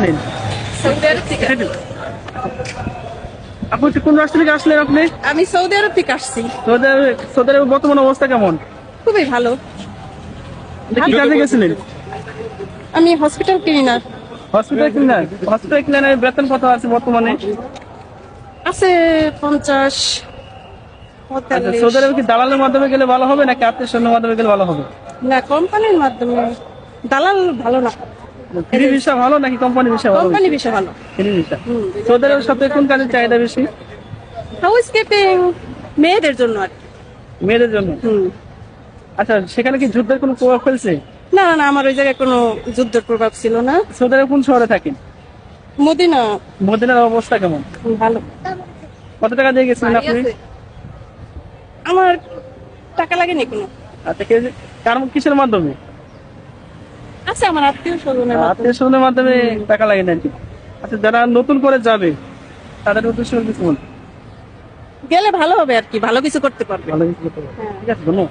আসলেন? সৌদি আরব থেকে। আপু কোন রাষ্ট্র থেকে আসলেন আপনি? আমি সৌদি আরব থেকে আসছি। সৌদি আরবের বর্তমান অবস্থা কেমন? খুবই ভালো। কি কাজে গেছিলেন? আমি হসপিটাল ক্লিনার। হসপিটাল ক্লিনারের বেতন কত আছে বর্তমানে? আছে 50, আচ্ছা, 45। সৌদি আরবে কি দালালের মাধ্যমে গেলে ভালো হবে নাকি আত্মীয় স্বজনের মাধ্যমে গেলে ভালো হবে? না, কোম্পানির মাধ্যমে। দালাল ভালো না, ফ্রি ভিসা ভালো নাকি কোম্পানি ভিসা ভালো? কোম্পানি বিষয় ভালো। Free visa. সৌদি আরবের সবথেকে কোন কাজের চাহিদা বেশি? হাউস কিপিং, মেয়েদের জন্য আর কি। মেয়েদের জন্য। আচ্ছা, সেখানে কি যুদ্ধের কোনো প্রভাব ফেলছে? না না না, আমার ওই জায়গায় কোনো যুদ্ধের প্রভাব ছিল না। সৌদি আরবে কোন শহরে থাকেন? মদিনা। মদিনার অবস্থা কেমন? ভালো। কত টাকা দিয়ে গেছিলেন আপনি? আমার টাকা লাগেনি কোনো। আচ্ছা, কিসের মাধ্যমে? আছে আমার আত্মীয় স্বজনের আত্মীয় স্বজনের মাধ্যমে টাকা লাগে নাকি? আচ্ছা, যারা নতুন করে যাবে তাদের উদ্দেশ্য কিছু বলুন। গেলে ভালো হবে আর কি, ভালো কিছু করতে পারবে। ভালো কিছু করতে হবে। ঠিক আছে, ধন্যবাদ।